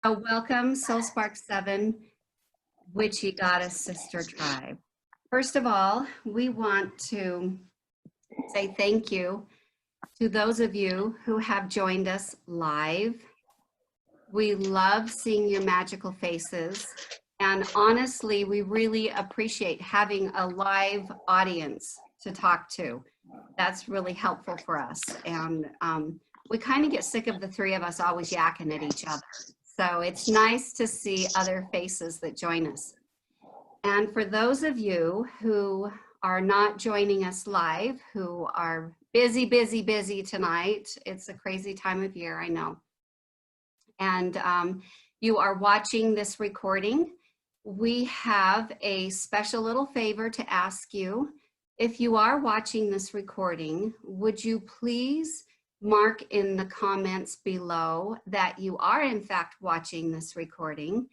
Welcome, Soul Spark 7, Witchy Goddess Sister Tribe. First of all, we want to say thank you to those of you who have joined us live. We love seeing your magical faces. And honestly, we really appreciate having a live audience to talk to. That's really helpful for us. And we kind of get sick of the three of us always yakking at each other. So it's nice to see other faces that join us. And for those of you who are not joining us live, who are busy tonight, it's a crazy time of year, I know. And you are watching this recording, we have a special little favor to ask you. If you are watching this recording, would you please mark in the comments below that you are in fact watching this recording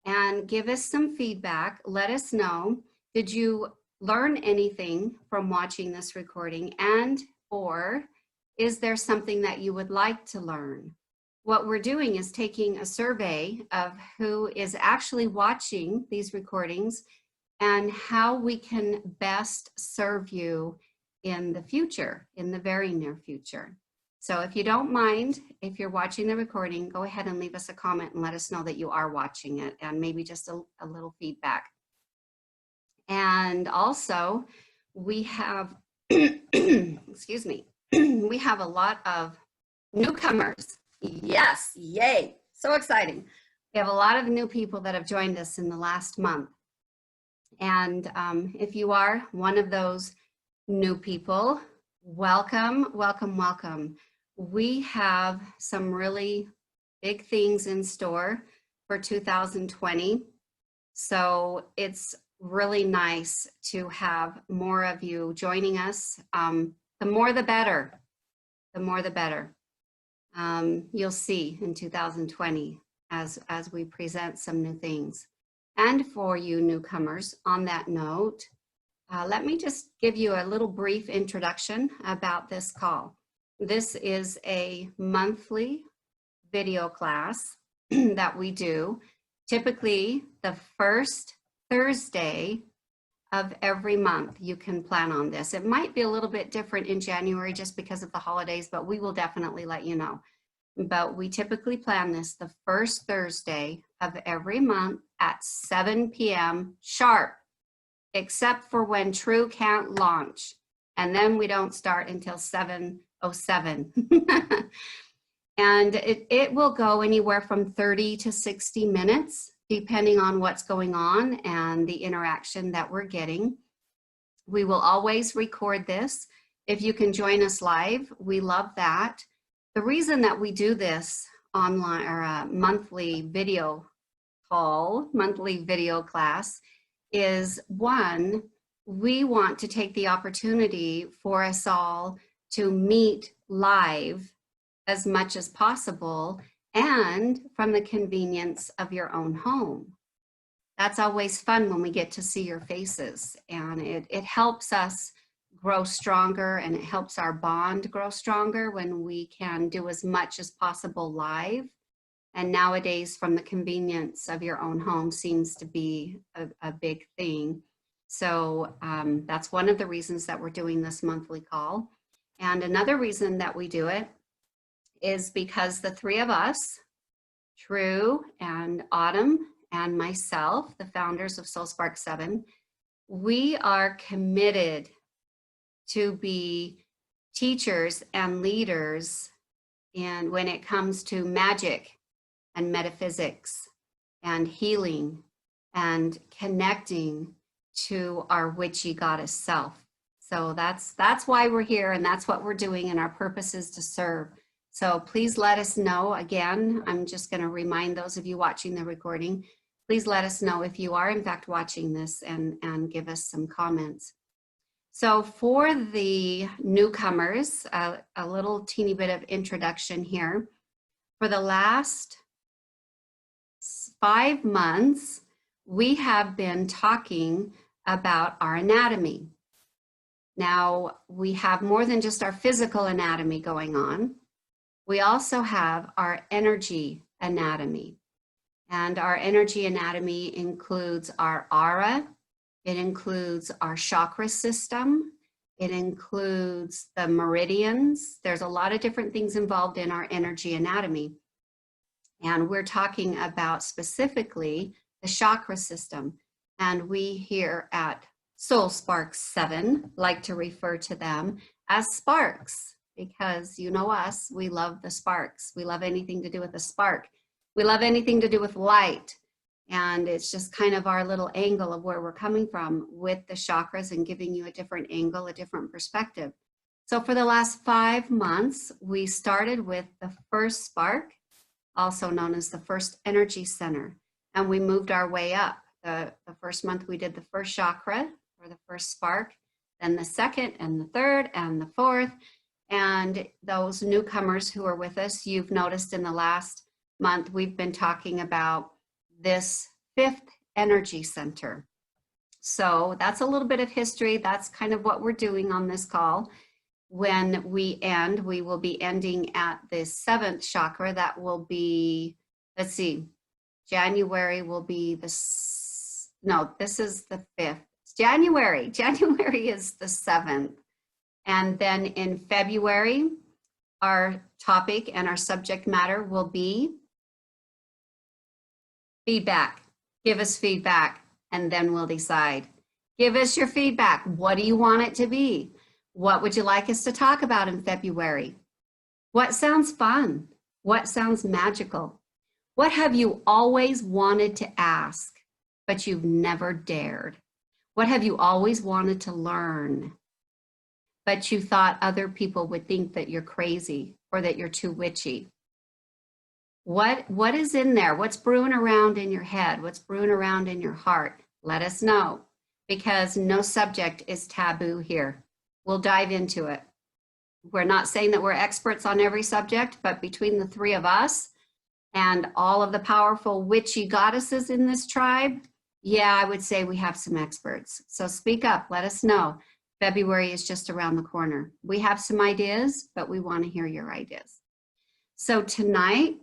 and give us some feedback. Let us know, did you learn anything from watching this recording, and or is there something that you would like to learn? What we're doing is taking a survey of who is actually watching these recordings and how we can best serve you in the future, in the very near future. So if you don't mind, if you're watching the recording, go ahead and leave us a comment and let us know that you are watching it, and maybe just a little feedback. And also, we have, excuse me, we have a lot of newcomers. Yes, yay, so exciting. We have a lot of new people that have joined us in the last month. And if you are one of those new people, welcome, welcome, welcome. We have some really big things in store for 2020. So it's really nice to have more of you joining us. The more the better, the more the better. You'll see in 2020 as we present some new things. And for you newcomers, on that note, let me just give you a little brief introduction about this call. This is a monthly video class that we do, typically the first Thursday of every month. You can plan on this. It might be a little bit different in January just because of the holidays, but we will definitely let you know. But we typically plan this the first Thursday of every month at 7 p.m. sharp, except for when True can't launch. And then we don't start until 7:07. And it will go anywhere from 30 to 60 minutes, depending on what's going on and the interaction that we're getting. We will always record this. If you can join us live, we love that. The reason that we do this online or monthly video call, monthly video class, is one, we want to take the opportunity for us all to meet live as much as possible and from the convenience of your own home. That's always fun when we get to see your faces, and it helps us grow stronger, and it helps our bond grow stronger when we can do as much as possible live. And nowadays, from the convenience of your own home seems to be a big thing. So that's one of the reasons that we're doing this monthly call. And another reason that we do it is because the three of us, True and Autumn and myself, the founders of Soul Spark 7, we are committed to be teachers and leaders in when it comes to magic and metaphysics and healing and connecting to our witchy goddess self. So that's why we're here, and that's what we're doing, and our purpose is to serve. So please let us know. Again, I'm just going to remind those of you watching the recording, please let us know if you are in fact watching this, and give us some comments. So for the newcomers, a little teeny bit of introduction here. For the last 5 months, we have been talking about our anatomy. Now, we have more than just our physical anatomy going on. We also have our energy anatomy. And our energy anatomy includes our aura. It includes our chakra system. It includes the meridians. There's a lot of different things involved in our energy anatomy. And we're talking about specifically the chakra system. And we here at Soul Sparks 7 like to refer to them as sparks, because you know us, we love the sparks. We love anything to do with a spark. We love anything to do with light. And it's just kind of our little angle of where we're coming from with the chakras and giving you a different angle, a different perspective. So for the last 5 months, we started with the first spark, also known as the first energy center. And we moved our way up. The first month we did the first chakra, or the first spark, then the second and the third and the fourth. And those newcomers who are with us, you've noticed in the last month, we've been talking about this fifth energy center. So that's a little bit of history. That's kind of what we're doing on this call. When we end, we will be ending at the 7th chakra. That will be, let's see, January will be this is the 5th. It's January. January is the 7th. And then in February, our topic and our subject matter will be feedback. Give us feedback, and then we'll decide. Give us your feedback. What do you want it to be? What would you like us to talk about in February? What sounds fun? What sounds magical? What have you always wanted to ask, but you've never dared? What have you always wanted to learn, but you thought other people would think that you're crazy or that you're too witchy? What is in there? What's brewing around in your head? What's brewing around in your heart? Let us know, because no subject is taboo here. We'll dive into it. We're not saying that we're experts on every subject, but between the 3 of us and all of the powerful witchy goddesses in this tribe, yeah, I would say we have some experts. So speak up, let us know. February is just around the corner. We have some ideas, but we want to hear your ideas. So tonight,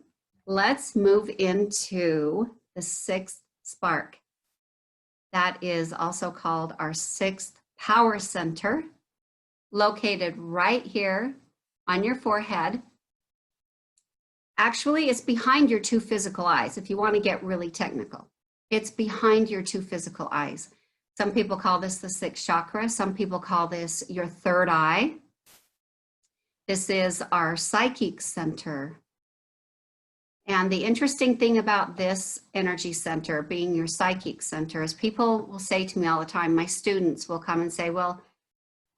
let's move into the 6th spark. That is also called our 6th power center, located right here on your forehead. Actually, it's behind your 2 physical eyes, if you want to get really technical. It's behind your 2 physical eyes. Some people call this the 6th chakra. Some people call this your 3rd eye. This is our psychic center. And the interesting thing about this energy center being your psychic center is people will say to me all the time, my students will come and say, well,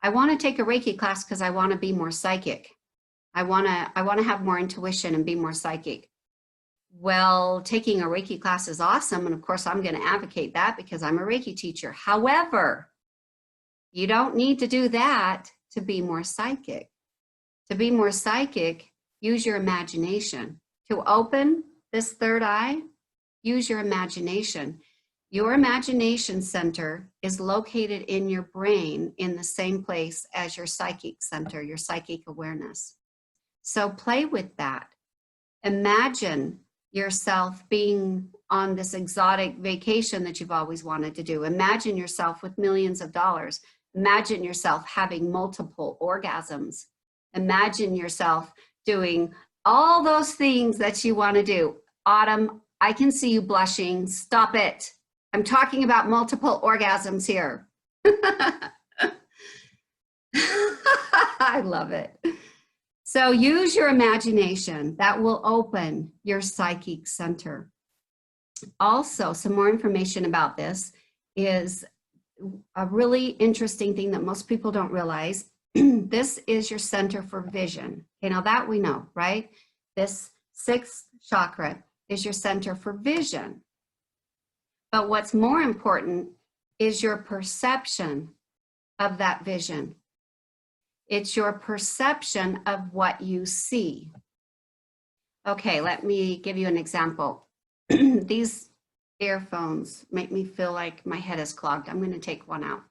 I want to take a Reiki class because I want to be more psychic. I want to have more intuition and be more psychic. Well, taking a Reiki class is awesome. And of course, I'm going to advocate that because I'm a Reiki teacher. However, you don't need to do that to be more psychic. To be more psychic, use your imagination. To open this 3rd eye, use your imagination. Your imagination center is located in your brain in the same place as your psychic center, your psychic awareness. So play with that. Imagine yourself being on this exotic vacation that you've always wanted to do. Imagine yourself with millions of dollars. Imagine yourself having multiple orgasms. Imagine yourself doing all those things that you want to do. Autumn, I can see you blushing. Stop it. I'm talking about multiple orgasms here. I love it. So use your imagination. That will open your psychic center. Also, some more information about this is a really interesting thing that most people don't realize. This is your center for vision. Okay, now that we know, right? This 6th chakra is your center for vision. But what's more important is your perception of that vision. It's your perception of what you see. Okay, let me give you an example. These earphones make me feel like my head is clogged. I'm going to take one out.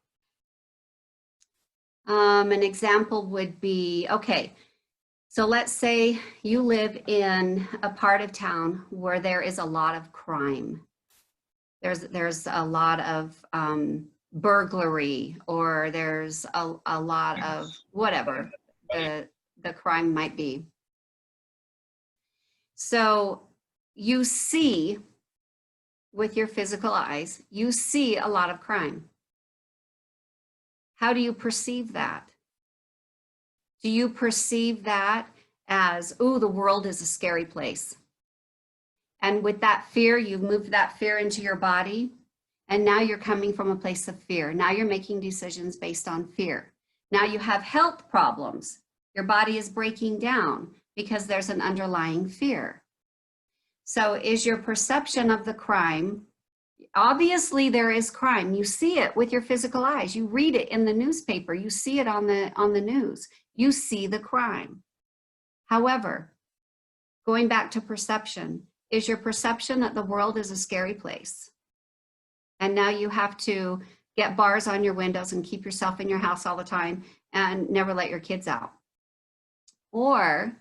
An example would be, okay, So let's say you live in a part of town where there is a lot of crime. There's a lot of burglary, or there's a lot of whatever the crime might be. So you see, with your physical eyes, you see a lot of crime. How do you perceive that? Do you perceive that as, oh, the world is a scary place? And with that fear, you've moved that fear into your body, and now you're coming from a place of fear. Now you're making decisions based on fear. Now you have health problems. Your body is breaking down because there's an underlying fear. So is your perception of the crime, obviously there is crime. You see it with your physical eyes. You read it in the newspaper. You see it on the news. You see the crime. However, going back to perception, is your perception that the world is a scary place? And now you have to get bars on your windows and keep yourself in your house all the time and never let your kids out? Or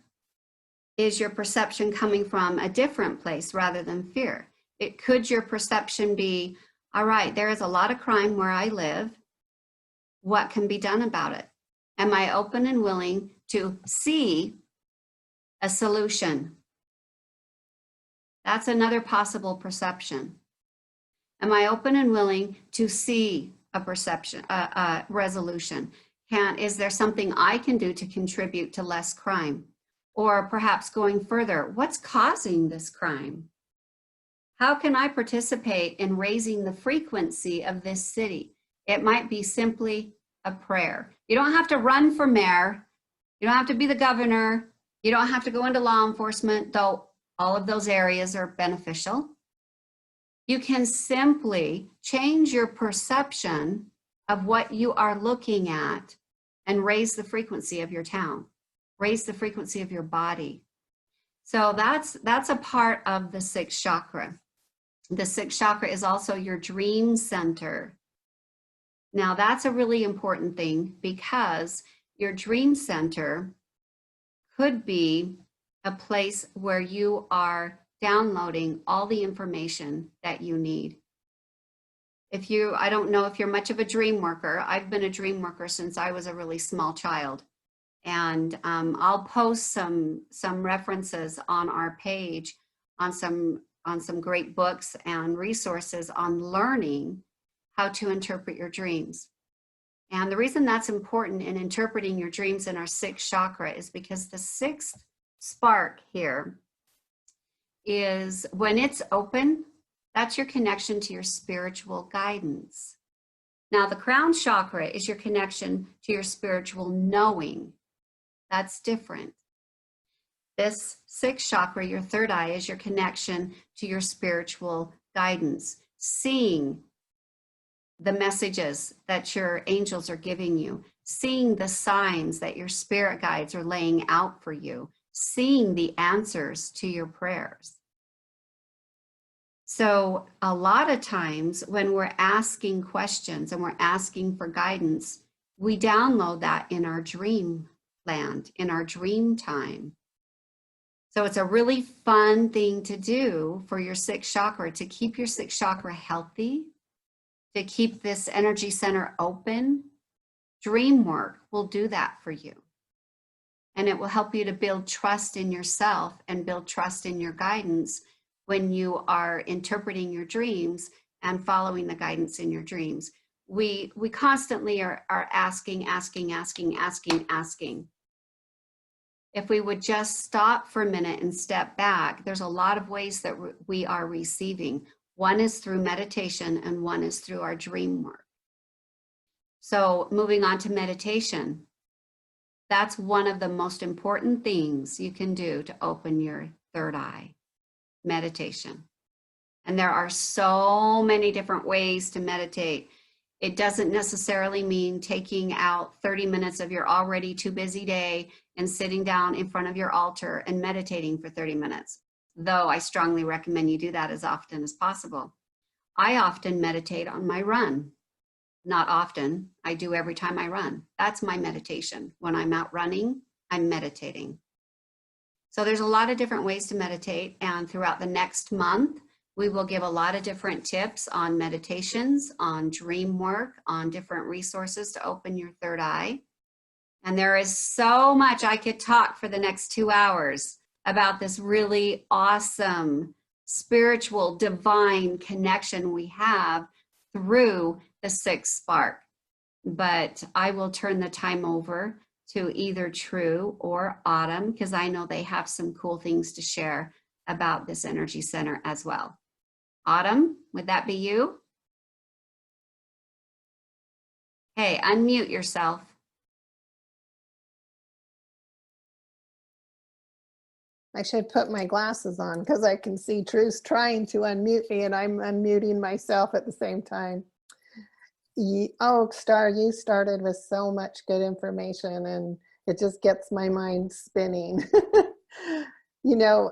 is your perception coming from a different place rather than fear? Could your perception be, all right, there is a lot of crime where I live. What can be done about it? Am I open and willing to see a solution? That's another possible perception. Am I open and willing to see a perception, a resolution? Is there something I can do to contribute to less crime? Or perhaps going further, what's causing this crime? How can I participate in raising the frequency of this city? It might be simply a prayer. You don't have to run for mayor. You don't have to be the governor. You don't have to go into law enforcement, though all of those areas are beneficial. You can simply change your perception of what you are looking at and raise the frequency of your town, raise the frequency of your body. So that's a part of the sixth chakra. The sixth chakra is also your dream center. Now that's a really important thing, because your dream center could be a place where you are downloading all the information that you need. I don't know if you're much of a dream worker. I've been a dream worker since I was a really small child. And I'll post some references on our page on some great books and resources on learning how to interpret your dreams. And the reason that's important in interpreting your dreams in our sixth chakra is because the sixth spark here is, when it's open, that's your connection to your spiritual guidance. Now, the crown chakra is your connection to your spiritual knowing. That's different. This sixth chakra, your third eye, is your connection to your spiritual guidance, seeing the messages that your angels are giving you, seeing the signs that your spirit guides are laying out for you, seeing the answers to your prayers. So a lot of times when we're asking questions and we're asking for guidance, we download that in our dream land, in our dream time. So it's a really fun thing to do for your sixth chakra, to keep your sixth chakra healthy, to keep this energy center open. Dream work will do that for you. And it will help you to build trust in yourself and build trust in your guidance when you are interpreting your dreams and following the guidance in your dreams. We constantly are asking. If we would just stop for a minute and step back, there's a lot of ways that we are receiving. One is through meditation and one is through our dream work. So moving on to meditation, that's one of the most important things you can do to open your third eye, meditation. And there are so many different ways to meditate. It doesn't necessarily mean taking out 30 minutes of your already too busy day and sitting down in front of your altar and meditating for 30 minutes, though I strongly recommend you do that as often as possible. I often meditate on my run. Not often, I do every time I run. That's my meditation. When I'm out running, I'm meditating. So there's a lot of different ways to meditate. And throughout the next month, we will give a lot of different tips on meditations, on dream work, on different resources to open your third eye. And there is so much. I could talk for the next 2 hours about this really awesome spiritual divine connection we have through the sixth spark. But I will turn the time over to either True or Autumn, because I know they have some cool things to share about this energy center as well. Autumn, would that be you? Hey, unmute yourself. I should put my glasses on because I can see True's trying to unmute me and I'm unmuting myself at the same time. Oh, Star, you started with so much good information and it just gets my mind spinning. You know,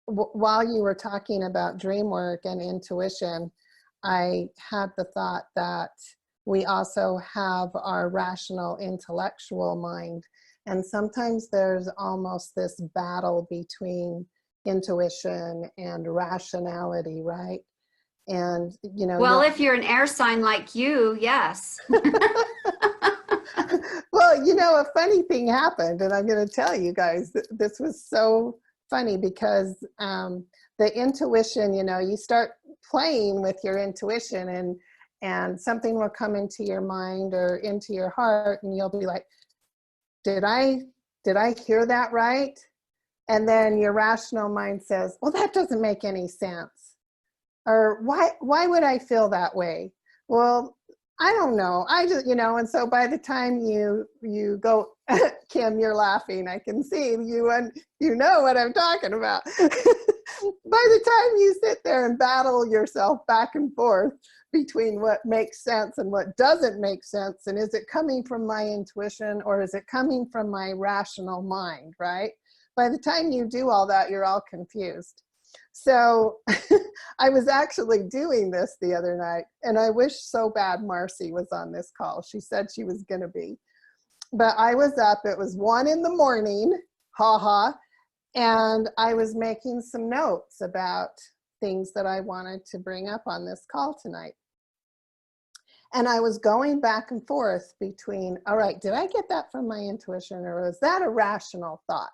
while you were talking about dream work and intuition, I had the thought that we also have our rational intellectual mind. And sometimes there's almost this battle between intuition and rationality, right? And, you know, well, if you're an air sign like you, yes. Well, you know, a funny thing happened, and I'm going to tell you guys, this was so funny because the intuition, you know, you start playing with your intuition and something will come into your mind or into your heart and you'll be like, did I hear that right? And then your rational mind says, well, that doesn't make any sense. Or why would I feel that way? Well, I don't know. I just, you know, and so by the time you go, Kim, you're laughing. I can see you and you know what I'm talking about. By the time you sit there and battle yourself back and forth between what makes sense and what doesn't make sense, and is it coming from my intuition or is it coming from my rational mind, right? By the time you do all that, you're all confused. So I was actually doing this the other night, and I wish so bad Marcy was on this call. She said she was going to be. But I was up, it was 1 in the morning, and I was making some notes about things that I wanted to bring up on this call tonight. And I was going back and forth between, all right, did I get that from my intuition or was that a rational thought?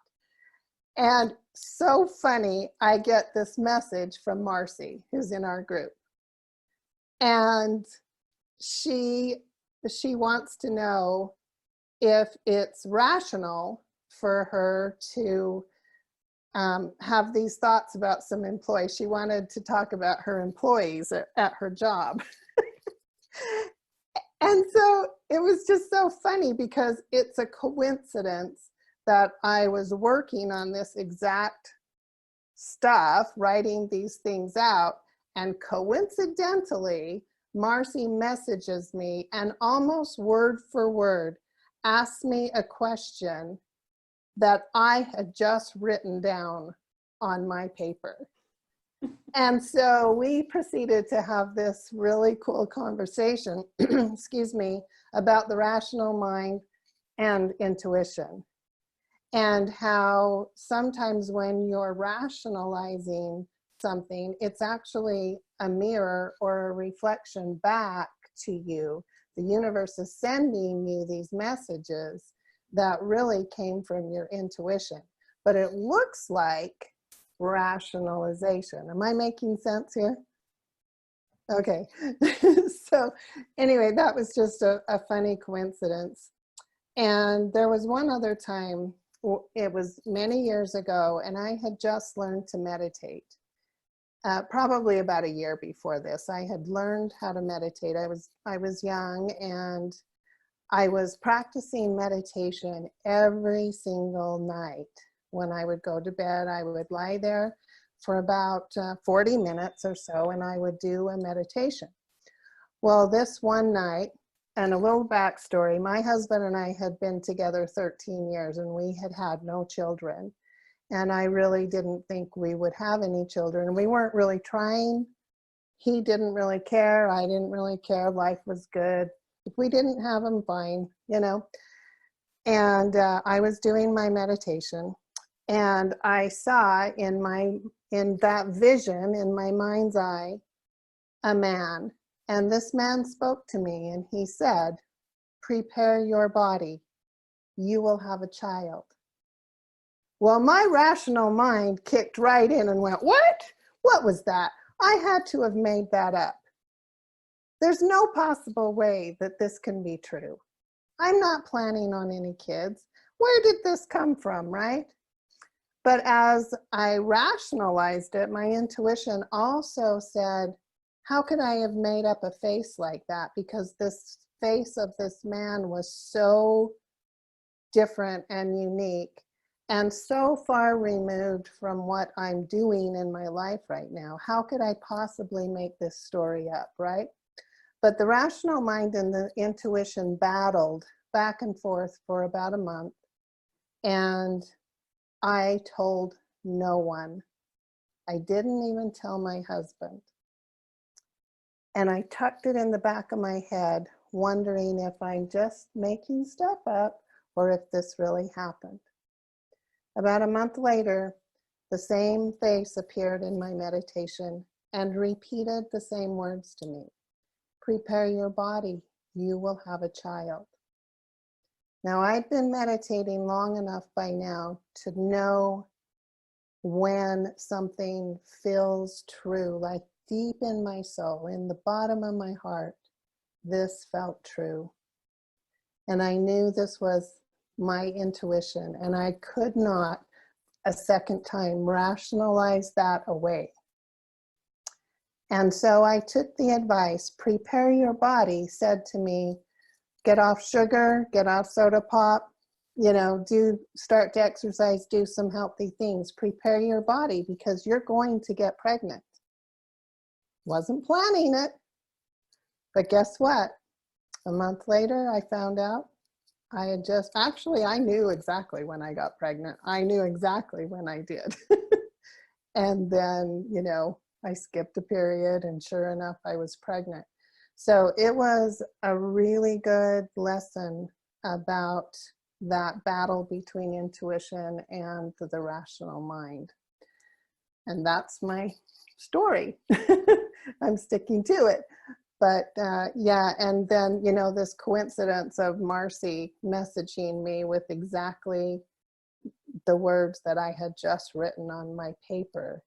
And so funny, I get this message from Marcy, who's in our group. And she wants to know if it's rational for her to have these thoughts about some employees. She wanted to talk about her employees at her job. And so it was just so funny because it's a coincidence that I was working on this exact stuff, writing these things out, and coincidentally, Marcy messages me and almost word for word asks me a question that I had just written down on my paper. And so we proceeded to have this really cool conversation, excuse me, about the rational mind and intuition. And how sometimes when you're rationalizing something, it's actually a mirror or a reflection back to you. The universe is sending you these messages that really came from your intuition. But it looks like rationalization. Am I making sense here? Okay. So anyway, that was just a funny coincidence. And there was one other time, it was many years ago, and I had just learned to meditate. Probably about a year before this, I had learned how to meditate. I was young, and I was practicing meditation every single night. When I would go to bed, I would lie there for about 40 minutes or so, and I would do a meditation. Well, this one night, and a little backstory, my husband and I had been together 13 years and we had had no children. And I really didn't think we would have any children. We weren't really trying. He didn't really care. I didn't really care. Life was good. If we didn't have them, fine, you know. And I was doing my meditation. And I saw in that vision, in my mind's eye, a man. And this man spoke to me and he said, prepare your body. You will have a child. Well, my rational mind kicked right in and went, what? What was that? I had to have made that up. There's no possible way that this can be true. I'm not planning on any kids. Where did this come from, right? But as I rationalized it, my intuition also said, how could I have made up a face like that? Because this face of this man was so different and unique and so far removed from what I'm doing in my life right now. How could I possibly make this story up, right? But the rational mind and the intuition battled back and forth for about a month. And I told no one. I didn't even tell my husband. And I tucked it in the back of my head, wondering if I'm just making stuff up or if this really happened. About a month later, the same face appeared in my meditation and repeated the same words to me. Prepare your body, you will have a child. Now, I've been meditating long enough by now to know when something feels true, like deep in my soul, in the bottom of my heart, this felt true. And I knew this was my intuition, and I could not a second time rationalize that away. And so I took the advice, prepare your body, said to me, get off sugar, get off soda pop, you know, start to exercise, do some healthy things, prepare your body because you're going to get pregnant. Wasn't planning it, but guess what? A month later, I found out I knew exactly when I got pregnant. I knew exactly when I did. And then, you know, I skipped a period and sure enough, I was pregnant. So it was a really good lesson about that battle between intuition and the rational mind. And that's my story. I'm sticking to it. But yeah, and then, you know, this coincidence of Marcy messaging me with exactly the words that I had just written on my paper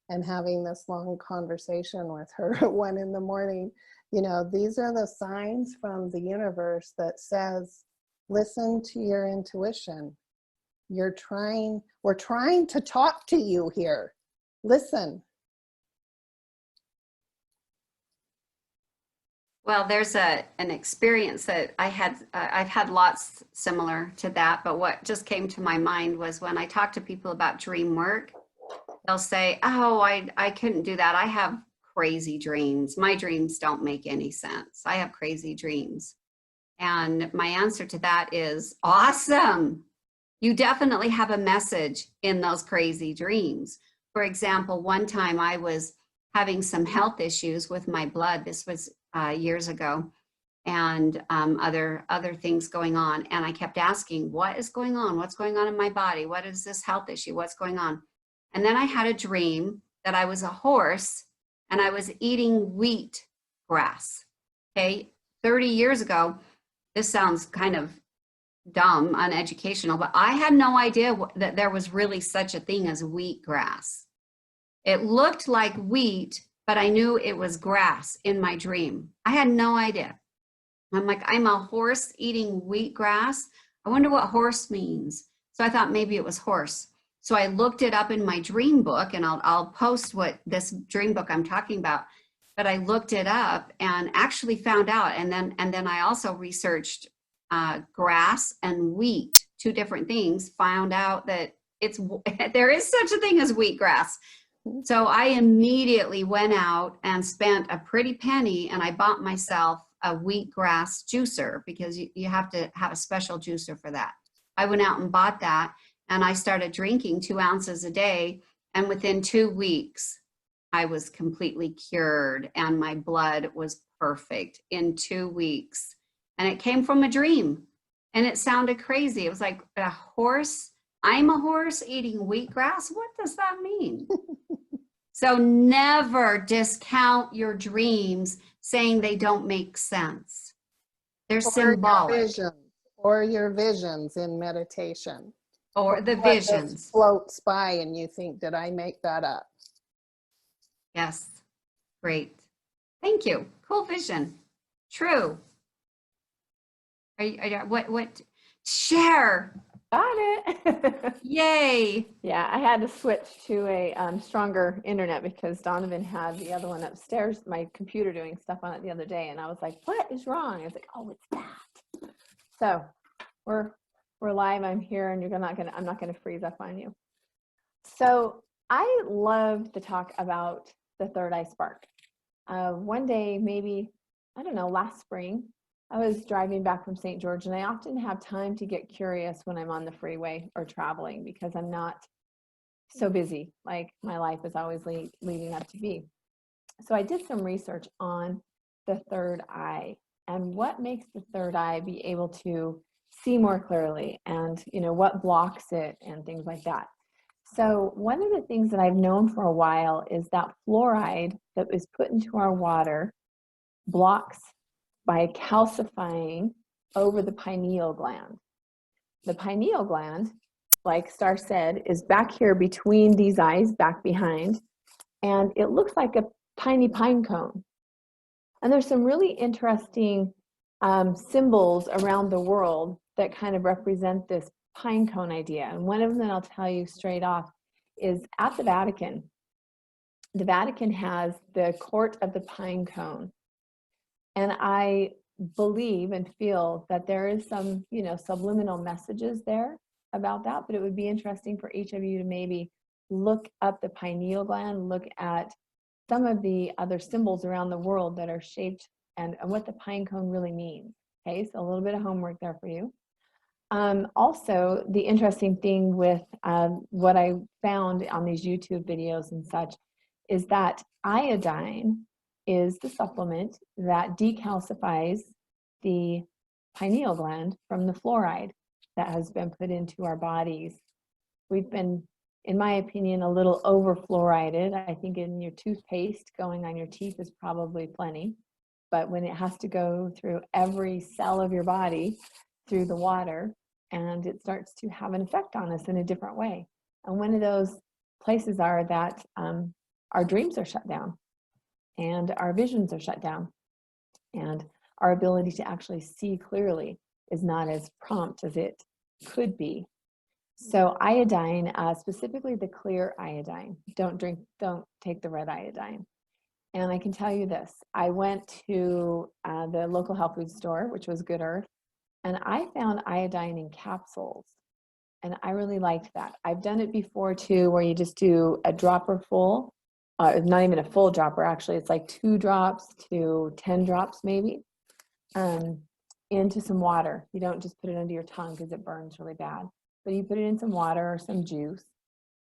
and having this long conversation with her at 1 a.m. You know, these are the signs from the universe that says, listen to your intuition. We're trying to talk to you here. Listen. Well, there's an experience that I had, I've had lots similar to that, but what just came to my mind was when I talk to people about dream work, they'll say, oh, I couldn't do that. I have crazy dreams. My dreams don't make any sense. I have crazy dreams. And my answer to that is awesome. You definitely have a message in those crazy dreams. For example, one time I was having some health issues with my blood. This was years ago, and other things going on. And I kept asking, what is going on? What's going on in my body? What is this health issue? What's going on? And then I had a dream that I was a horse and I was eating wheat grass. Okay, 30 years ago, this sounds kind of dumb, uneducational, but I had no idea that there was really such a thing as wheat grass. It looked like wheat, but I knew it was grass in my dream. I had no idea. I'm like, I'm a horse eating wheat grass. I wonder what horse means. So I thought maybe it was horse. So I looked it up in my dream book, and I'll post what this dream book I'm talking about. But I looked it up and actually found out. And then I also researched grass and wheat, two different things, found out that there is such a thing as wheatgrass. So I immediately went out and spent a pretty penny and I bought myself a wheatgrass juicer because you have to have a special juicer for that. I went out and bought that and I started drinking 2 ounces a day. And within 2 weeks, I was completely cured and my blood was perfect in 2 weeks. And it came from a dream and it sounded crazy. It was like a horse I'm a horse eating wheatgrass. What does that mean? So never discount your dreams saying they don't make sense. They're symbolic, Or your visions in meditation. or Or the what just visions. floats by and you think, did I make that up? Yes, great. Thank you. Cool vision. True. What? Share. Got it. Yay. Yeah, I had to switch to a stronger internet because Donovan had the other one upstairs, my computer doing stuff on it the other day, and I was like, "What is wrong?" I was like, "Oh, it's that." So we're live. I'm here, and I'm not gonna freeze up on you. So I love to talk about the third eye spark. One day, maybe I don't know, last spring, I was driving back from St. George, and I often have time to get curious when I'm on the freeway or traveling because I'm not so busy like my life is always leading up to be. So I did some research on the third eye and what makes the third eye be able to see more clearly, and what blocks it and things like that. So one of the things that I've known for a while is that fluoride that is put into our water blocks by calcifying over the pineal gland. The pineal gland, like Star said, is back here between these eyes, back behind, and it looks like a tiny pine cone. And there's some really interesting symbols around the world that kind of represent this pine cone idea. And one of them that I'll tell you straight off is at the Vatican. The Vatican has the court of the pine cone. And I believe and feel that there is some, subliminal messages there about that, but it would be interesting for each of you to maybe look up the pineal gland, look at some of the other symbols around the world that are shaped and what the pine cone really means. Okay, so a little bit of homework there for you. Also, the interesting thing with what I found on these YouTube videos and such is that iodine is the supplement that decalcifies the pineal gland from the fluoride that has been put into our bodies. We've been, in my opinion, a little over fluorided. I think in your toothpaste going on your teeth is probably plenty, but when it has to go through every cell of your body through the water, and it starts to have an effect on us in a different way. And one of those places are that our dreams are shut down and our visions are shut down, and our ability to actually see clearly is not as prompt as it could be. So iodine, specifically the clear iodine, don't take the red iodine. And I can tell you this, I went to the local health food store, which was Good Earth, and I found iodine in capsules. And I really liked that. I've done it before too, where you just do a dropper full, not even a full dropper, actually. It's like 2 drops to 10 drops maybe, into some water. You don't just put it under your tongue because it burns really bad. But you put it in some water or some juice,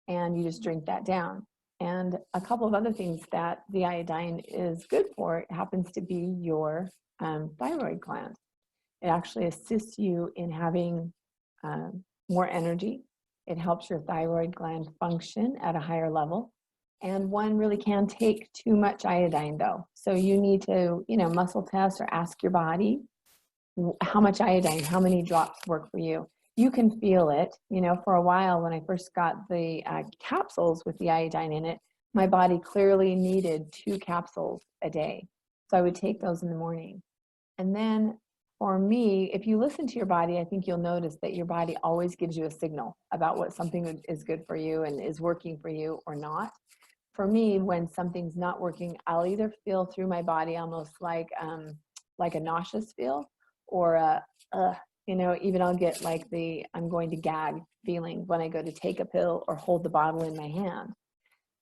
and you just drink that down. And a couple of other things that the iodine is good for, it happens to be your thyroid gland. It actually assists you in having more energy. It helps your thyroid gland function at a higher level. And one really can take too much iodine though. So you need to, muscle test or ask your body how much iodine, how many drops work for you. You can feel it. For a while when I first got the capsules with the iodine in it, my body clearly needed 2 capsules a day. So I would take those in the morning. And then for me, if you listen to your body, I think you'll notice that your body always gives you a signal about what something is good for you and is working for you or not. For me, when something's not working, I'll either feel through my body almost like a nauseous feel, or even I'll get like I'm going to gag feeling when I go to take a pill or hold the bottle in my hand.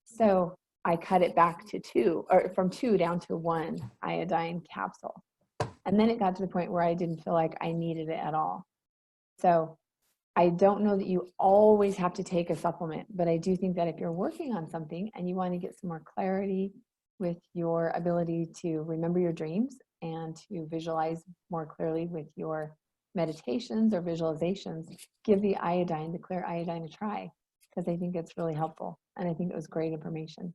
So I cut it back to 2, or from 2 down to 1 iodine capsule. And then it got to the point where I didn't feel like I needed it at all. So I don't know that you always have to take a supplement, but I do think that if you're working on something and you want to get some more clarity with your ability to remember your dreams and to visualize more clearly with your meditations or visualizations, give the iodine, the clear iodine, a try, because I think it's really helpful. And I think it was great information.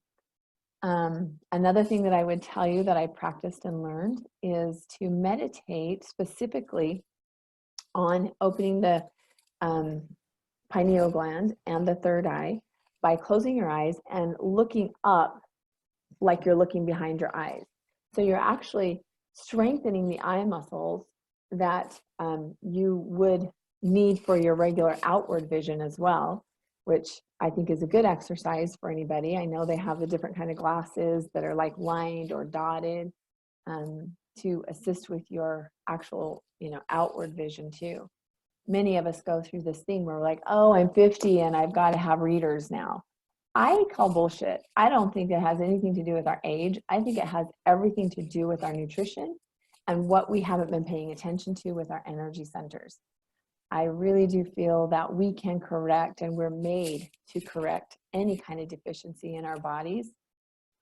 Another thing that I would tell you that I practiced and learned is to meditate specifically on opening the pineal gland and the third eye by closing your eyes and looking up like you're looking behind your eyes. So you're actually strengthening the eye muscles that you would need for your regular outward vision as well, which I think is a good exercise for anybody. I know they have the different kind of glasses that are like lined or dotted to assist with your actual, outward vision too. Many of us go through this thing where we're like, oh, I'm 50 and I've got to have readers now. I call bullshit. I don't think it has anything to do with our age. I think it has everything to do with our nutrition and what we haven't been paying attention to with our energy centers. I really do feel that we can correct, and we're made to correct any kind of deficiency in our bodies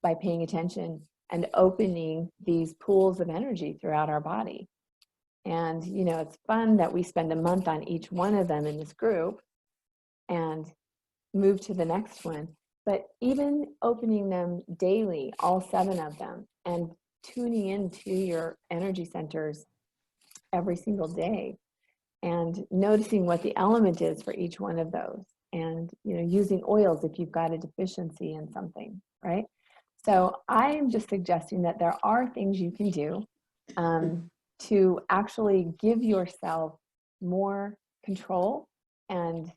by paying attention and opening these pools of energy throughout our body. And, it's fun that we spend a month on each one of them in this group and move to the next one. But even opening them daily, all 7 of them, and tuning into your energy centers every single day and noticing what the element is for each one of those, and using oils if you've got a deficiency in something, right? So I'm just suggesting that there are things you can do to actually give yourself more control and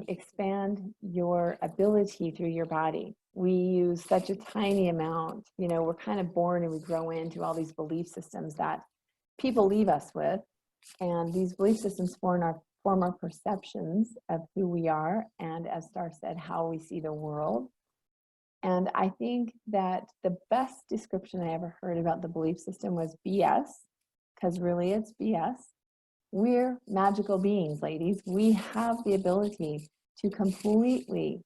expand your ability through your body. We use such a tiny amount. We're kind of born and we grow into all these belief systems that people leave us with. And these belief systems form our perceptions of who we are, and as Star said, how we see the world. And I think that the best description I ever heard about the belief system was BS, because really it's BS. We're magical beings, ladies. We have the ability to completely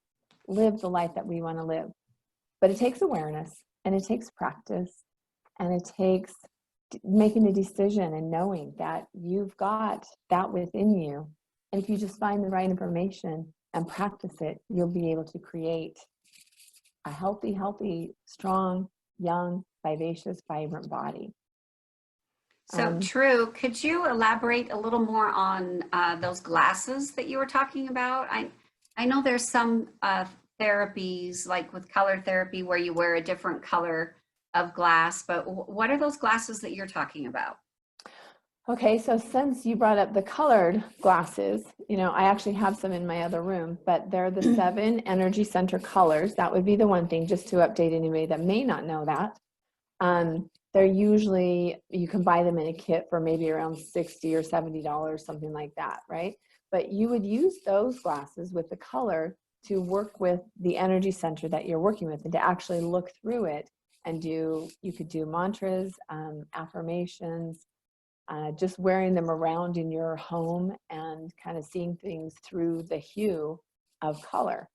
live the life that we want to live. But it takes awareness, and it takes practice, and it takes making a decision and knowing that you've got that within you. And if you just find the right information and practice it, you'll be able to create a healthy, strong, young, vivacious, vibrant body. So True, could you elaborate a little more on those glasses that you were talking about? I know there's some therapies, like with color therapy, where you wear a different color of glass, but what are those glasses that you're talking about? Okay, so since you brought up the colored glasses, I actually have some in my other room, but they're the 7 energy center colors. That would be the one thing, just to update anybody that may not know that. They're usually, you can buy them in a kit for maybe around $60 or $70, something like that, right? But you would use those glasses with the color to work with the energy center that you're working with, and to actually look through it and you could do mantras, affirmations, just wearing them around in your home and kind of seeing things through the hue of color,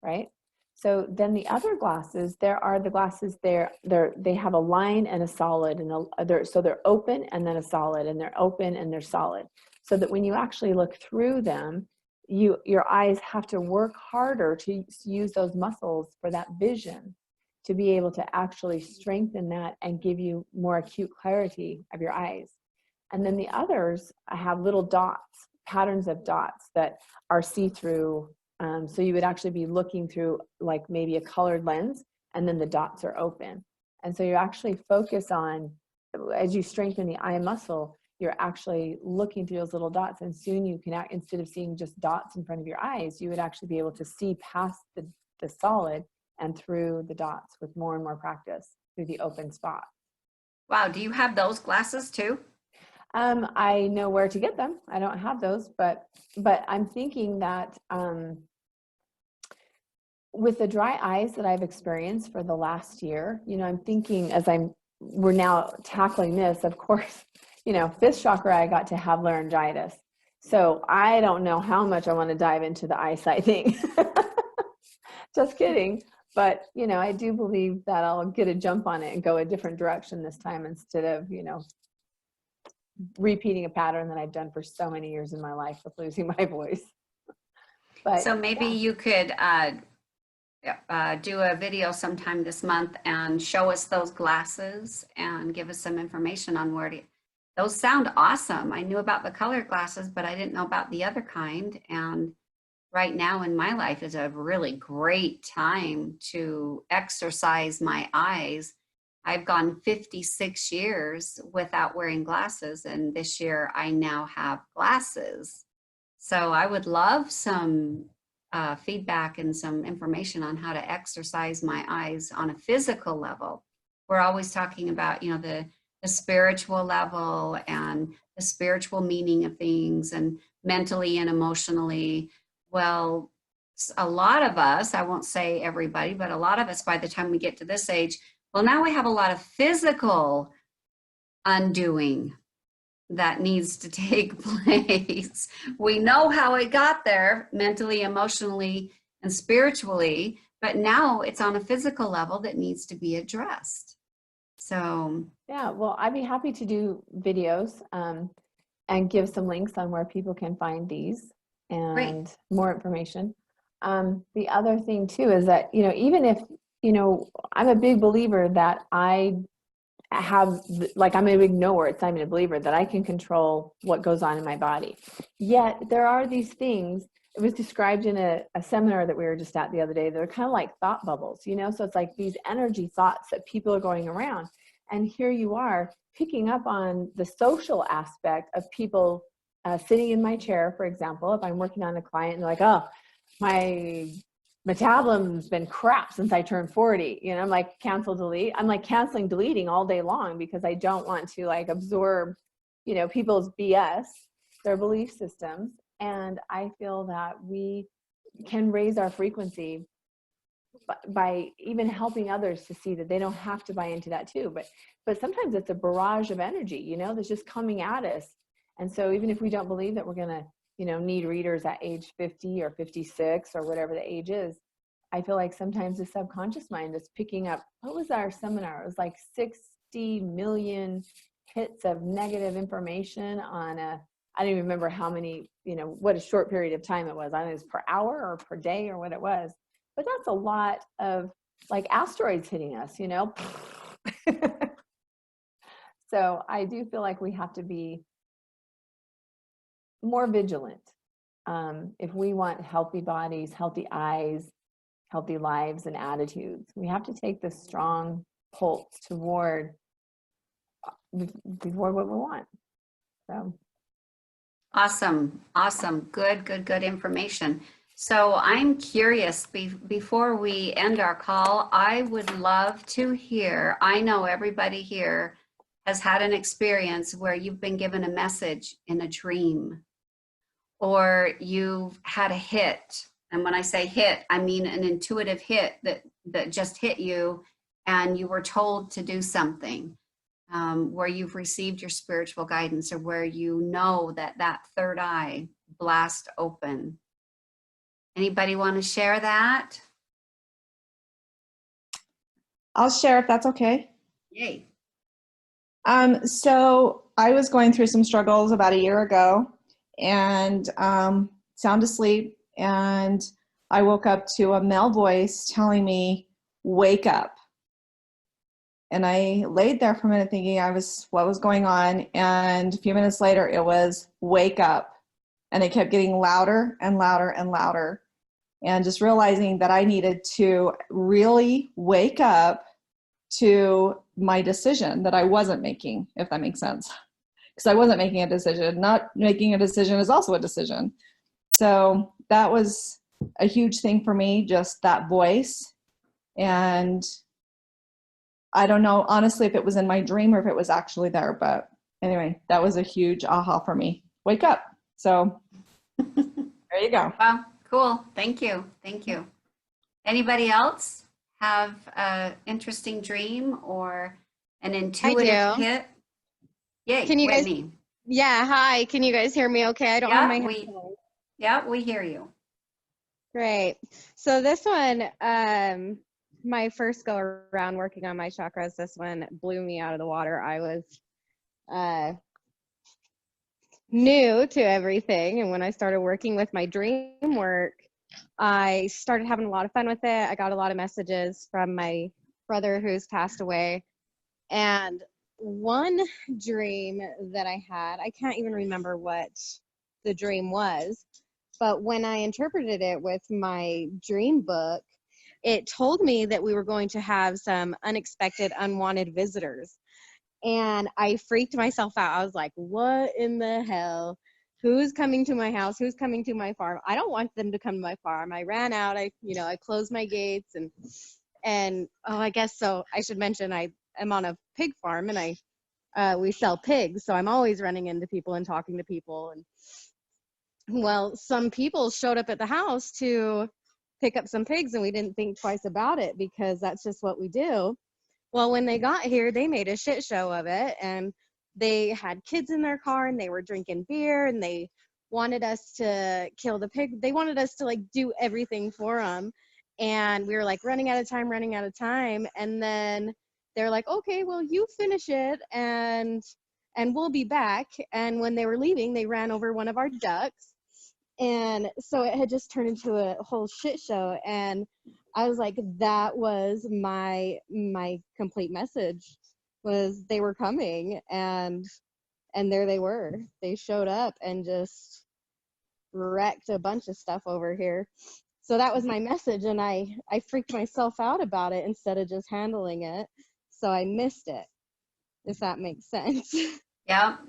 right? So then the other glasses, there are the glasses they have a line and a solid, and so they're open and then a solid, and they're open and they're solid. So that when you actually look through them, your eyes have to work harder to use those muscles for that vision, to be able to actually strengthen that and give you more acute clarity of your eyes. And then the others have little dots, patterns of dots that are see-through. So you would actually be looking through like maybe a colored lens, and then the dots are open. And so you actually focus on, as you strengthen the eye muscle, you're actually looking through those little dots, and soon you can, instead of seeing just dots in front of your eyes, you would actually be able to see past the solid and through the dots with more and more practice through the open spot. Wow, do you have those glasses too? I know where to get them. I don't have those, but I'm thinking that with the dry eyes that I've experienced for the last year, I'm thinking we're now tackling this, of course, 5th chakra, I got to have laryngitis. So I don't know how much I want to dive into the eyesight thing. Just kidding. But, I do believe that I'll get a jump on it and go a different direction this time, instead of, repeating a pattern that I've done for so many years in my life with losing my voice. But So maybe yeah. you could do a video sometime this month and show us those glasses and give us some information on where to. Those sound awesome. I knew about the colored glasses, but I didn't know about the other kind. And right now in my life is a really great time to exercise my eyes. I've gone 56 years without wearing glasses, and this year I now have glasses. So I would love some feedback and some information on how to exercise my eyes on a physical level. We're always talking about, the spiritual level and the spiritual meaning of things, and mentally and emotionally. Well, a lot of us, I won't say everybody, but a lot of us, by the time we get to this age, well, now we have a lot of physical undoing that needs to take place. We know how it got there mentally, emotionally, and spiritually, but now it's on a physical level that needs to be addressed. So Yeah, well, I'd be happy to do videos and give some links on where people can find these and great. more information. The other thing too is that, even if, I'm a big believer that I have, like, I'm a big knower, it's not even a believer, that I can control what goes on in my body. Yet there are these things, it was described in a seminar that we were just at the other day, they're kind of like thought bubbles, so it's like these energy thoughts that people are going around. And here you are picking up on the social aspect of people sitting in my chair, for example, if I'm working on a client and they're like, oh, my metabolism's been crap since I turned 40. I'm like, cancel, delete. I'm like canceling, deleting all day long because I don't want to like absorb, people's BS, their belief systems. And I feel that we can raise our frequency by even helping others to see that they don't have to buy into that too. But sometimes it's a barrage of energy, that's just coming at us. And so even if we don't believe that we're going to, need readers at age 50 or 56 or whatever the age is, I feel like sometimes the subconscious mind is picking up, what was our seminar? It was like 60 million hits of negative information on I don't even remember how many, what a short period of time it was. I don't know, it was per hour or per day or what it was. But that's a lot of like asteroids hitting us, So I do feel like we have to be more vigilant if we want healthy bodies, healthy eyes, healthy lives and attitudes. We have to take this strong pulse toward what we want. So Awesome. Good information. So I'm curious, before we end our call, I would love to hear, I know everybody here has had an experience where you've been given a message in a dream, or you've had a hit. And when I say hit, I mean an intuitive hit that just hit you and you were told to do something, where you've received your spiritual guidance, or where that third eye blast open. Anybody want to share that? I'll share if that's okay. Yay. So I was going through some struggles about a year ago and sound asleep, and I woke up to a male voice telling me, wake up. And I laid there for a minute thinking what was going on. And a few minutes later, it was wake up. And it kept getting louder and louder and louder. And just realizing that I needed to really wake up to my decision that I wasn't making, if that makes sense. Because I wasn't making a decision. Not making a decision is also a decision. So that was a huge thing for me, just that voice. And I don't know, honestly, if it was in my dream or if it was actually there. But anyway, that was a huge aha for me. Wake up. So there you go. Well, cool. Thank you. Anybody else have an interesting dream or an intuitive hit? Yay, Can you guys? Whitney. Yeah, hi. Can you guys hear me okay? I don't have my headphones. Yeah, we hear you. Great. So this one, my first go around working on my chakras, this one blew me out of the water. I was new to everything. And when I started working with my dream work, I started having a lot of fun with it. I got a lot of messages from my brother who's passed away. And one dream that I had, I can't even remember what the dream was, but when I interpreted it with my dream book, it told me that we were going to have some unexpected, unwanted visitors. And I freaked myself out. I was like, what in the hell? Who's coming to my house? Who's coming to my farm? I don't want them to come to my farm. I ran out. I closed my gates and oh, I guess so. I should mention I am on a pig farm and we sell pigs. So I'm always running into people and talking to people. And well, some people showed up at the house to pick up some pigs and we didn't think twice about it because that's just what we do. Well, when they got here, they made a shit show of it and they had kids in their car and they were drinking beer and they wanted us to kill the pig. They wanted us to like do everything for them. And we were like running out of time. And then they're like, okay, well, you finish it and we'll be back. And when they were leaving, they ran over one of our ducks. And so it had just turned into a whole shit show. And I was like, that was my complete message, was they were coming and there they were. They showed up and just wrecked a bunch of stuff over here. So that was my message, and I freaked myself out about it instead of just handling it. So I missed it, if that makes sense. Yep.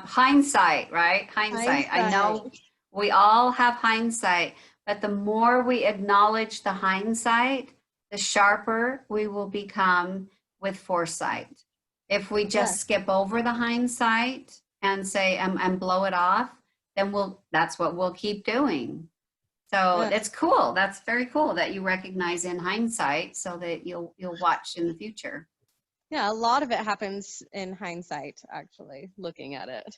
Hindsight, right? Hindsight. I know we all have hindsight, but the more we acknowledge the hindsight, the sharper we will become with foresight. If we just skip over the hindsight and say and blow it off, then that's what we'll keep doing. So it's cool. That's very cool that you recognize in hindsight so that you'll watch in the future. Yeah, a lot of it happens in hindsight, actually, looking at it.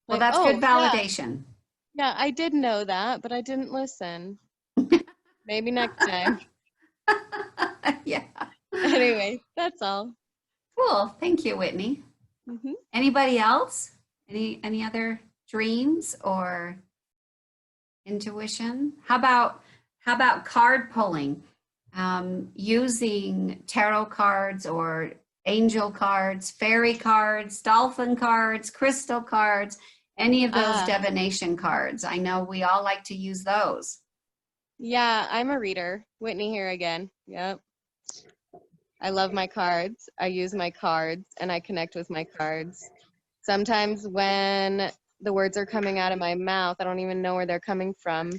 Well, that's good validation. Yeah, I did know that, but I didn't listen. Maybe next time. Yeah. Anyway, that's all. Cool. Thank you, Whitney. Mm-hmm. Anybody else? Any other dreams or intuition? How about card pulling? Using tarot cards or angel cards, fairy cards, dolphin cards, crystal cards, any of those divination cards. I know we all like to use those. Yeah, I'm a reader. Whitney here again. Yep. I love my cards. I use my cards and I connect with my cards. Sometimes when the words are coming out of my mouth, I don't even know where they're coming from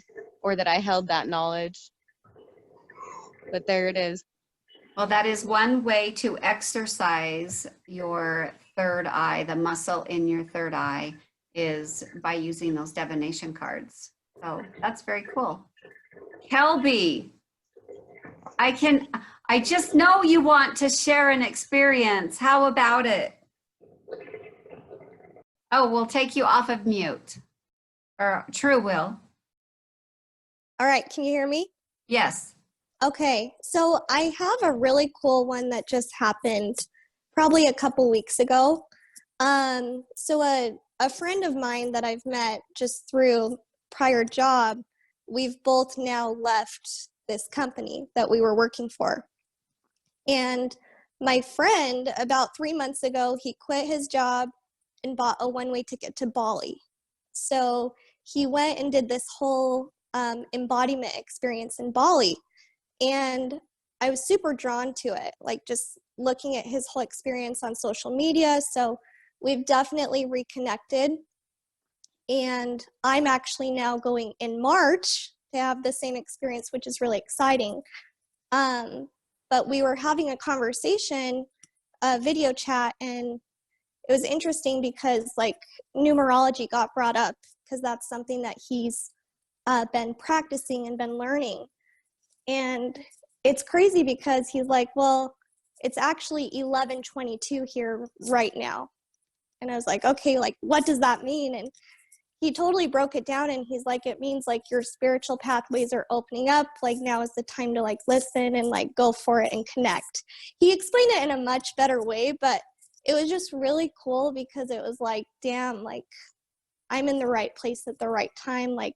or that I held that knowledge. But there it is. Well, that is one way to exercise your third eye, the muscle in your third eye, is by using those divination cards. So that's very cool. Kelby, I just know you want to share an experience. How about it? Oh, we'll take you off of mute. Or True will. All right, can you hear me? Yes. Okay, so I have a really cool one that just happened probably a couple weeks ago. So a friend of mine that I've met just through prior job, we've both now left this company that we were working for. And my friend, about 3 months ago, he quit his job and bought a one-way ticket to Bali. So he went and did this whole embodiment experience in Bali. And I was super drawn to it, like just looking at his whole experience on social media. So we've definitely reconnected. And I'm actually now going in March to have the same experience, which is really exciting. But we were having a conversation, a video chat, and it was interesting because like numerology got brought up because that's something that he's been practicing and been learning. And it's crazy because he's like, well, it's actually 11:22 here right now. And I was like, okay, like, what does that mean? And he totally broke it down, and he's like, it means like your spiritual pathways are opening up. Like now is the time to like listen and like go for it and connect. He explained it in a much better way, but it was just really cool because it was like, damn, like I'm in the right place at the right time. Like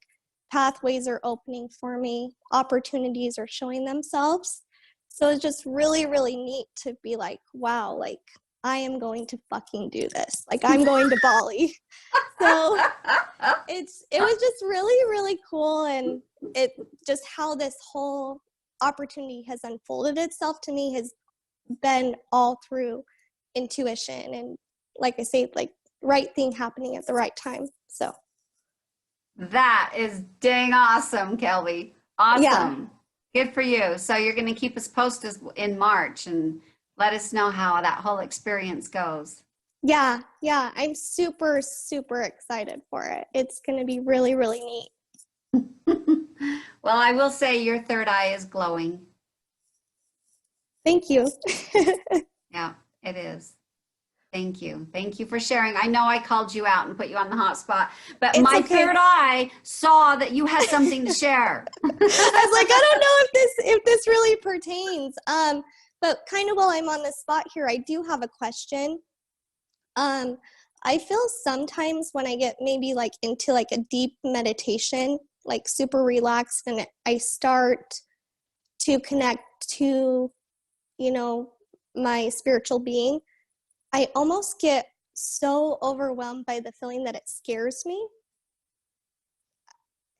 pathways are opening for me, opportunities are showing themselves. So it's just really, really neat to be like, wow, like I am going to fucking do this. Like I'm going to Bali. So it was just really, really cool. And it just how this whole opportunity has unfolded itself to me has been all through intuition and, like I say, like right thing happening at the right time. So That is dang awesome, Kelby. Awesome. Yeah. Good for you. So you're going to keep us posted in March and let us know how that whole experience goes. yeah, I'm super, super excited for it. It's going to be really, really neat. Well, I will say your third eye is glowing. Thank you. Yeah, it is. Thank you. Thank you for sharing. I know I called you out and put you on the hot spot, but It's my okay. third eye saw that you had something to share. I was like, I don't know if this really pertains. But kind of while I'm on the spot here, I do have a question. I feel sometimes when I get maybe like into like a deep meditation, like super relaxed, and I start to connect to, you know, my spiritual being, I almost get so overwhelmed by the feeling that it scares me.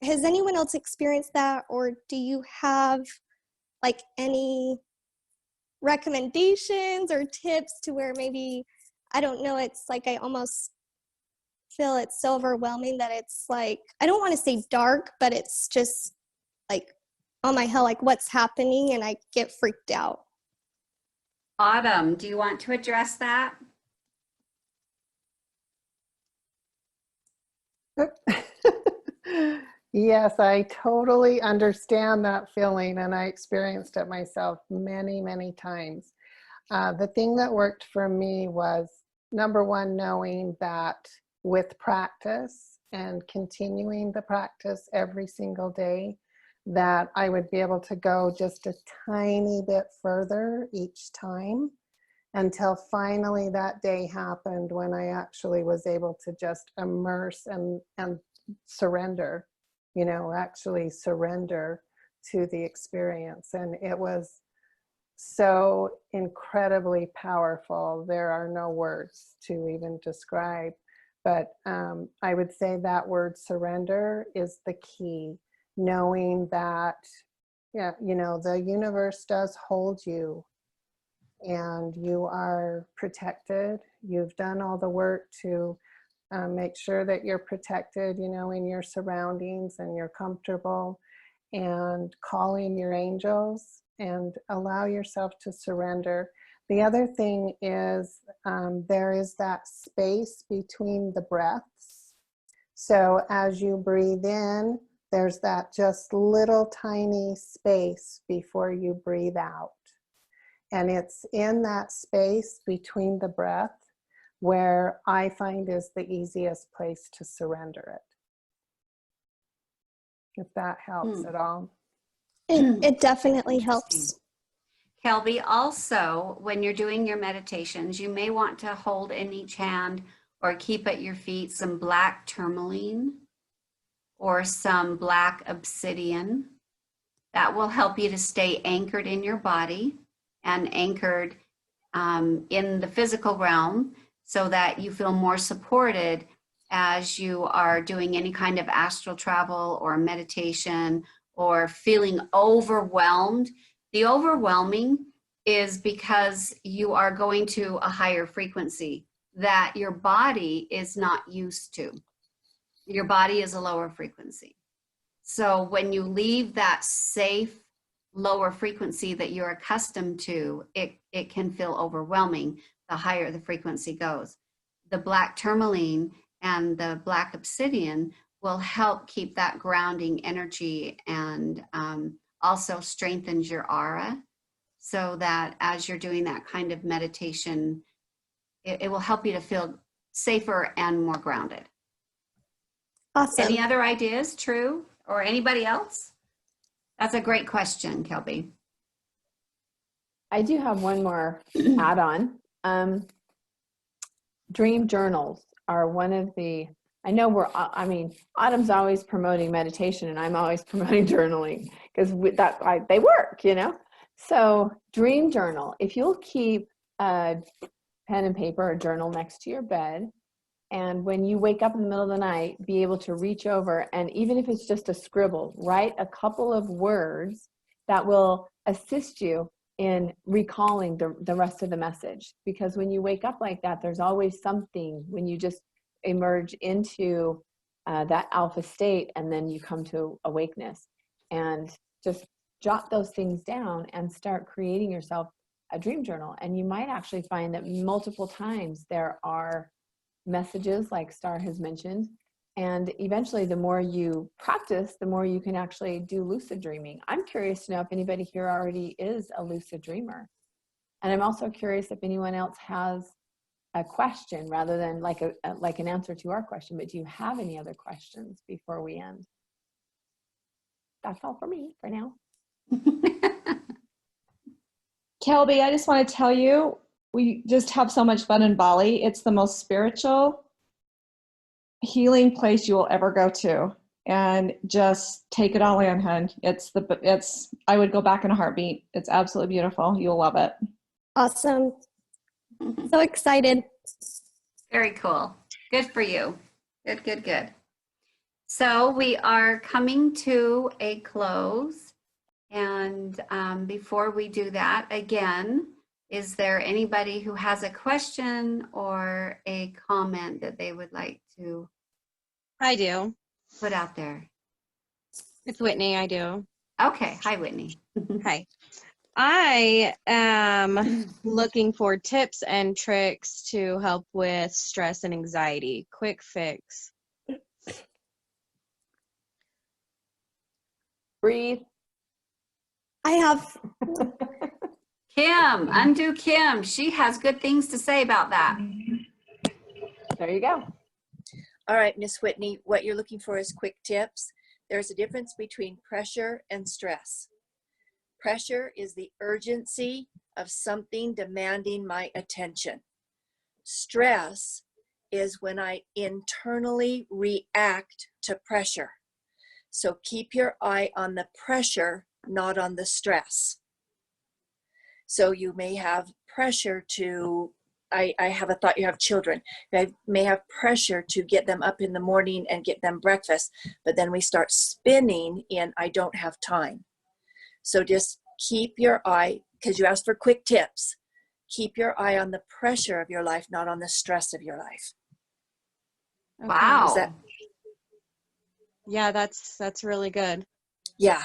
Has anyone else experienced that, or do you have like any recommendations or tips to where maybe, I don't know, it's like I almost feel it's so overwhelming that it's like, I don't want to say dark, but it's just like, oh my hell, like what's happening, and I get freaked out. Autumn, do you want to address that? Yes, I totally understand that feeling, and I experienced it myself many, many times. The thing that worked for me was, number one, knowing that with practice and continuing the practice every single day, that I would be able to go just a tiny bit further each time, until finally that day happened when I actually was able to just immerse and surrender, you know, actually surrender to the experience. And it was so incredibly powerful. There are no words to even describe, but I would say that word surrender is the key. Knowing that, yeah, you know, the universe does hold you, and you are protected. You've done all the work to make sure that you're protected, you know, in your surroundings, and you're comfortable, and call in your angels and allow yourself to surrender. The other thing is there is that space between the breaths. So as you breathe in, there's that just little tiny space before you breathe out. And it's in that space between the breath where I find is the easiest place to surrender it. If that helps at all. It definitely helps. Kelby, also, when you're doing your meditations, you may want to hold in each hand or keep at your feet some black tourmaline or some black obsidian. That will help you to stay anchored in your body and anchored in the physical realm, so that you feel more supported as you are doing any kind of astral travel or meditation or feeling overwhelmed. The overwhelming is because you are going to a higher frequency that your body is not used to. Your body is a lower frequency. So when you leave that safe lower frequency that you're accustomed to, it can feel overwhelming the higher the frequency goes. The black tourmaline and the black obsidian will help keep that grounding energy, and also strengthens your aura, so that as you're doing that kind of meditation, it will help you to feel safer and more grounded. Awesome. Any other ideas, True, or anybody else? That's a great question, Kelby. I do have one more add-on. Dream journals are one of the I know I mean, Autumn's always promoting meditation and I'm always promoting journaling because they work, you know? So dream journal, if you'll keep a pen and paper or journal next to your bed, and when you wake up in the middle of the night, be able to reach over and even if it's just a scribble, write a couple of words that will assist you in recalling the rest of the message. Because when you wake up like that, there's always something when you just emerge into that alpha state and then you come to awakeness. And just jot those things down and start creating yourself a dream journal. And you might actually find that multiple times there are messages like Star has mentioned. And eventually, the more you practice, the more you can actually do lucid dreaming. I'm curious to know if anybody here already is a lucid dreamer. And I'm also curious if anyone else has a question rather than like an answer to our question. But do you have any other questions before we end? That's all for me for now. Kelby, I just want to tell you, we just have so much fun in Bali. It's the most spiritual, healing place you will ever go to. And just take it all in, hun. I would go back in a heartbeat. It's absolutely beautiful. You'll love it. Awesome. So excited. Very cool. Good for you. Good, good, good. So we are coming to a close. And before we do that, again, is there anybody who has a question or a comment that they would like to I do. put out there? It's Whitney. I do. Okay. Hi, Whitney. Hi. I am looking for tips and tricks to help with stress and anxiety. Quick fix. Breathe. I have, Kim, undo Kim. She has good things to say about that. There you go. All right, Miss Whitney, what you're looking for is quick tips. There's a difference between pressure and stress. Pressure is the urgency of something demanding my attention. Stress is when I internally react to pressure. So keep your eye on the pressure, not on the stress. So you may have pressure to, I have a thought, you have children. I may have pressure to get them up in the morning and get them breakfast, but then we start spinning in, I don't have time. So just keep your eye, because you asked for quick tips, keep your eye on the pressure of your life, not on the stress of your life. Wow. Is that- Yeah, that's really good. Yeah,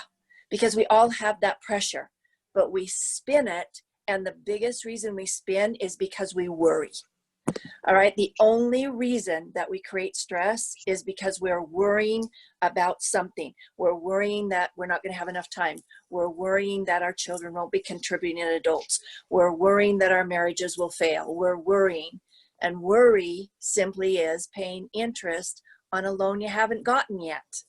because we all have that pressure, but we spin it. And the biggest reason we spin is because we worry. All right. The only reason that we create stress is because we're worrying about something. We're worrying that we're not going to have enough time. We're worrying that our children won't be contributing adults. We're worrying that our marriages will fail. We're worrying. And worry simply is paying interest on a loan you haven't gotten yet.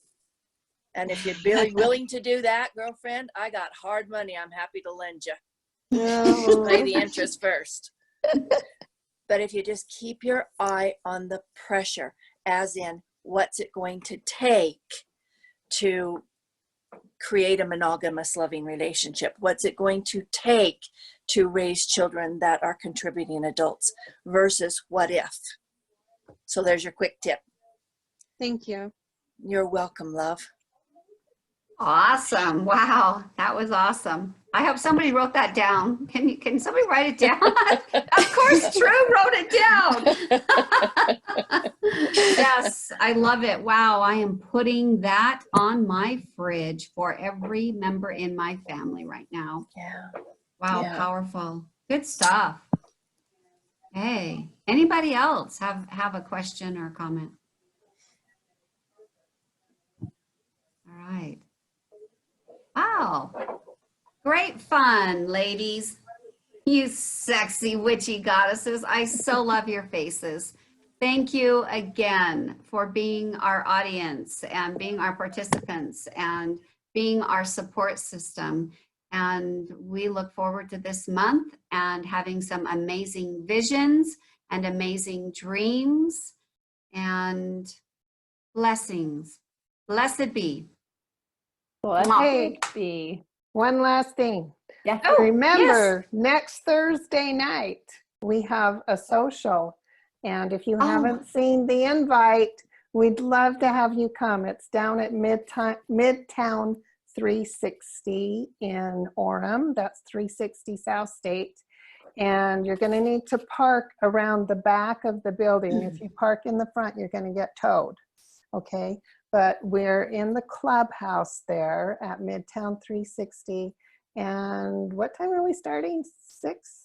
And if you're really willing to do that, girlfriend, I got hard money I'm happy to lend you. Pay the interest first. But if you just keep your eye on the pressure, as in what's it going to take to create a monogamous loving relationship? What's it going to take to raise children that are contributing adults versus what if? So there's your quick tip. Thank you. You're welcome, love. Awesome. Wow. That was awesome. I hope somebody wrote that down. Can somebody write it down? Of course, Drew wrote it down. Yes, I love it. Wow. I am putting that on my fridge for every member in my family right now. Yeah. Wow. Yeah. Powerful. Good stuff. Hey, anybody else have a question or comment? All right. Wow. Great fun, ladies. You sexy witchy goddesses. I so love your faces. Thank you again for being our audience and being our participants and being our support system. And we look forward to this month and having some amazing visions and amazing dreams. And blessings. Blessed be. Blessed Hey. be. One last thing. Yes. Oh, Remember, next Thursday night, we have a social. And if you Oh. haven't seen the invite, we'd love to have you come. It's down at Midtown 360 in Orem. That's 360 South State. And you're going to need to park around the back of the building. If you park in the front, you're going to get towed. Okay? But we're in the clubhouse there at Midtown 360. And what time are we starting? 6?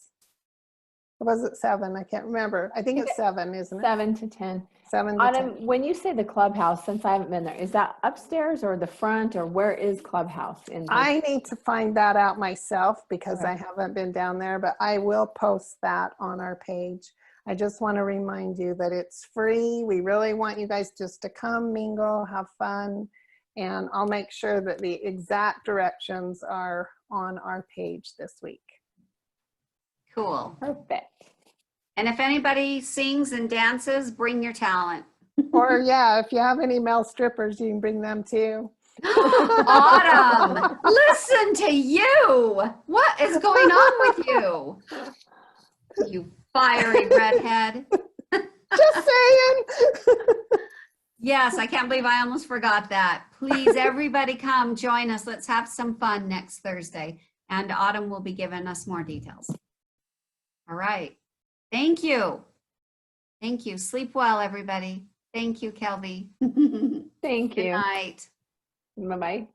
Or was it 7? I can't remember. I think it's 7, isn't it? 7 to 10. 7 to 10. Autumn, when you say the clubhouse, since I haven't been there, is that upstairs or the front, or where is clubhouse in the- I need to find that out myself because Okay. I haven't been down there, but I will post that on our page. I just want to remind you that it's free. We really want you guys just to come, mingle, have fun, and I'll make sure that the exact directions are on our page this week. Cool. Perfect. And if anybody sings and dances, bring your talent. Or yeah, if you have any male strippers, you can bring them too. Autumn, listen to you. What is going on with you? You fiery redhead. Just saying. Yes, I can't believe I almost forgot that. Please, everybody come join us. Let's have some fun next Thursday. And Autumn will be giving us more details. All right. Thank you. Thank you. Sleep well, everybody. Thank you, Kelby. Thank Good you. night. Bye-bye.